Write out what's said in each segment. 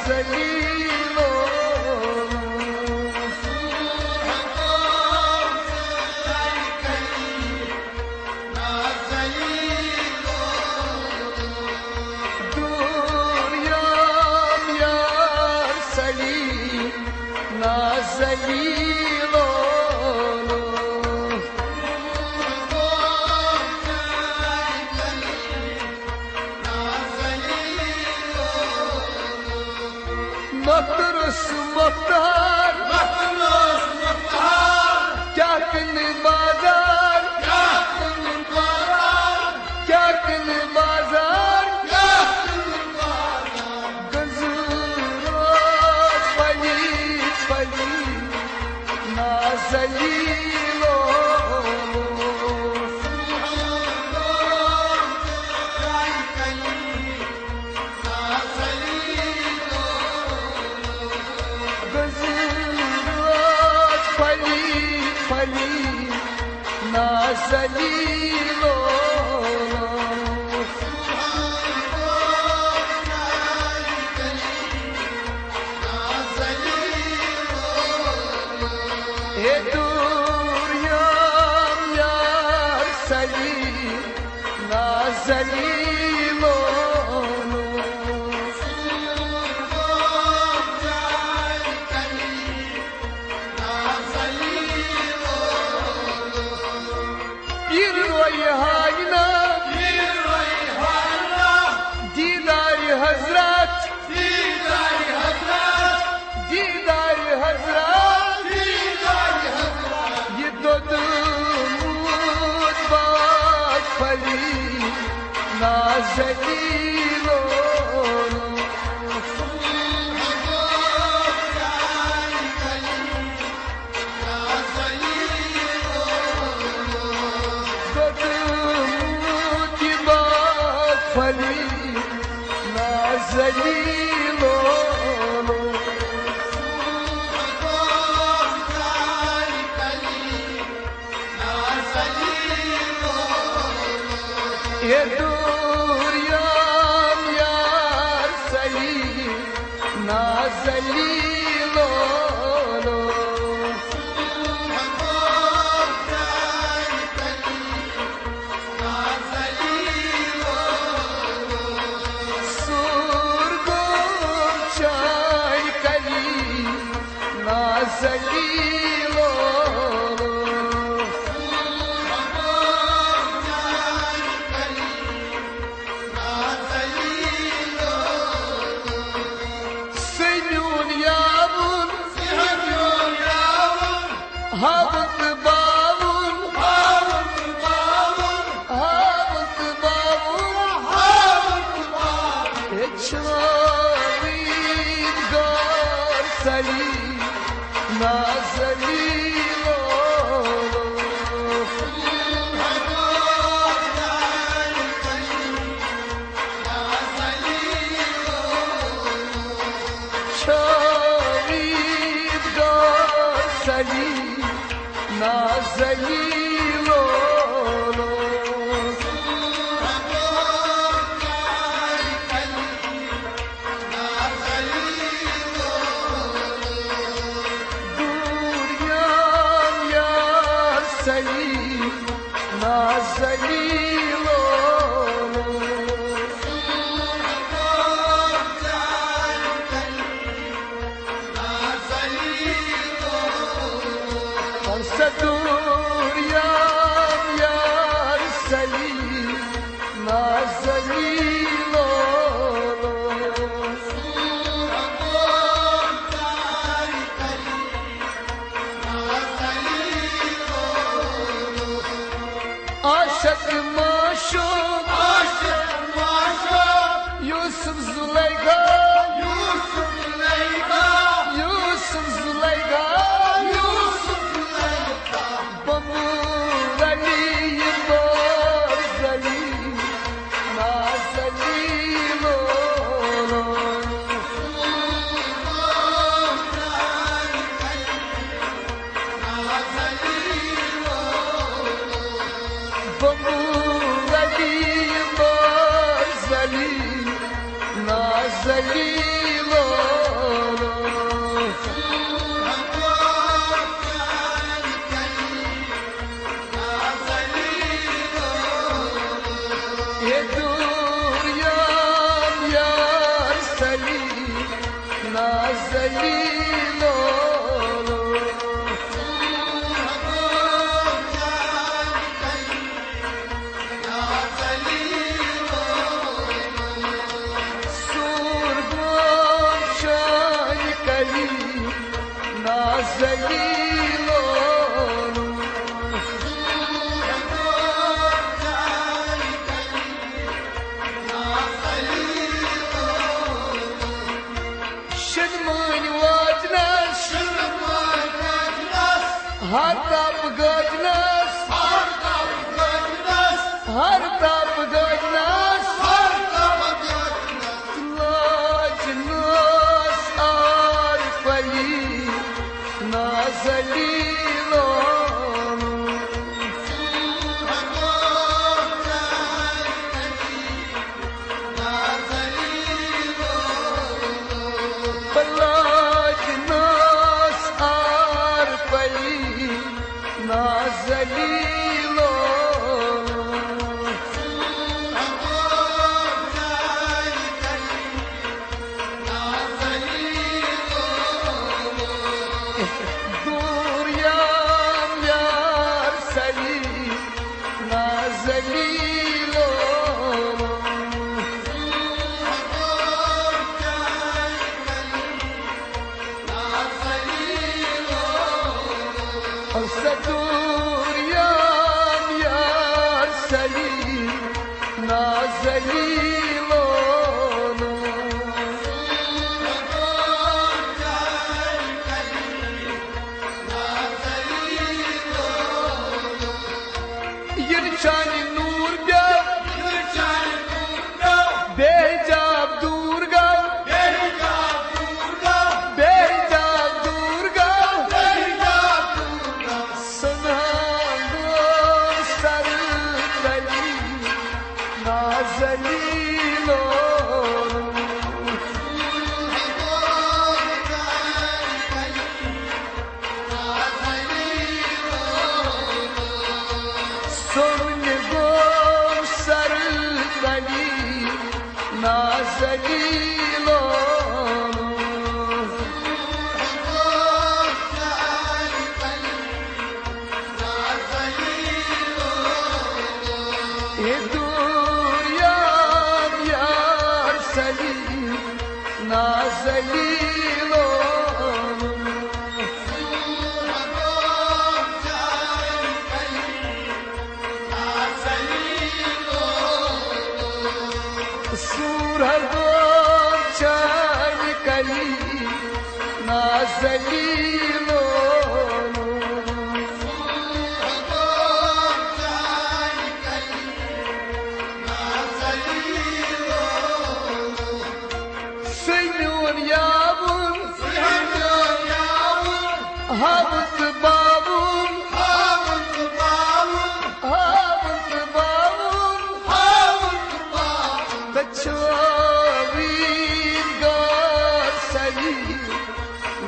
نازنینو دنیام یار سلیم نازنینو مطرس مختار کیا کن بازار کیا کن بازار گزروت پلی پلی نازنینو نازنینو ای دنیام یار سلیم نازنینو دیداری حضرت یه دو دمود باد پلی نازنینو پلی نازنینو ای دنیام یار سلیم نازنینو نازنینو سنون یابون هابط باون هابط باون چنین گار سلیم نازنینو شاید دار سلیم نازنینو سلیم نازنینو دنیام یار سلیم نازنینو عاشق معشوق یوسف زلیخا یوسف زلیخا بمورلی بازلی نازنینو بمورلی بازلی نازنینو هر دب گجنس هر دب گجنس لاجنس عارفی نازلیلان لاجنس عارفی نازلیلان دوریم یار سلی نازلیلان دوریم یار سلی نازلیلان یرچانی نور بیار بیجاب دور گاو بیجاب دور گاو سنهانگون سر کلی نازلیلان سنگون سر کلی نازلیلان دوریم یار سلی نازلیلان سور هر دور چای کلی نازلیلان سینون یابون هابت بابون هابت بابون بچوین گار سلی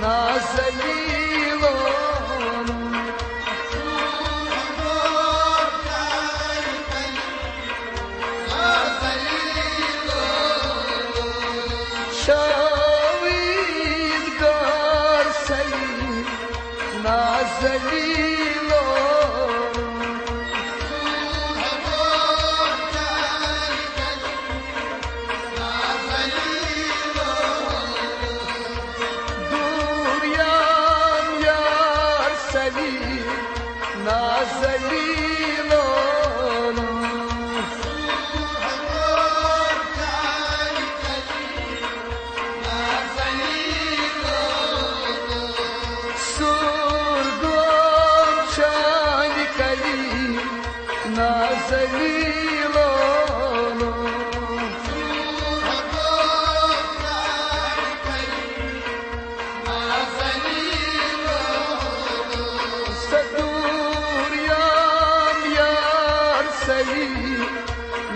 نازلیلان شاوین گار سلی نازلیلان دوریم یار سلی نازلیلان سرگون چای کلی نازلیلان دوریم یار سلی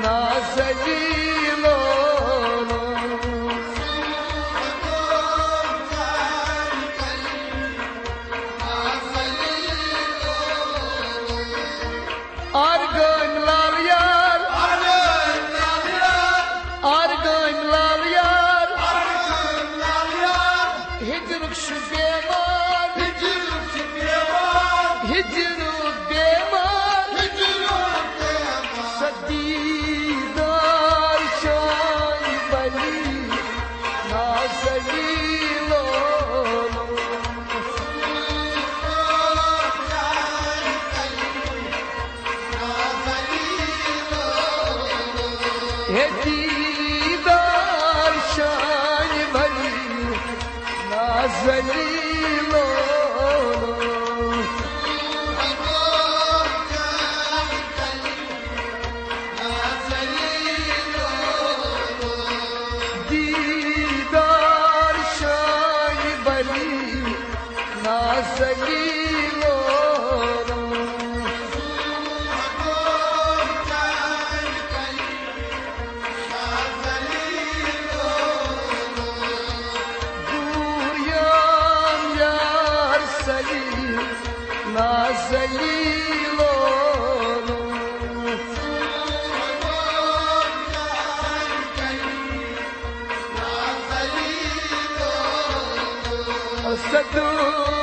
نازلیلان آرگان لال یار آرگان لال یار هجرک شو بیمار هجرک بیمار صدیدار شای بلی نازلیلان دیدار شای بلی نازلیلان صدوق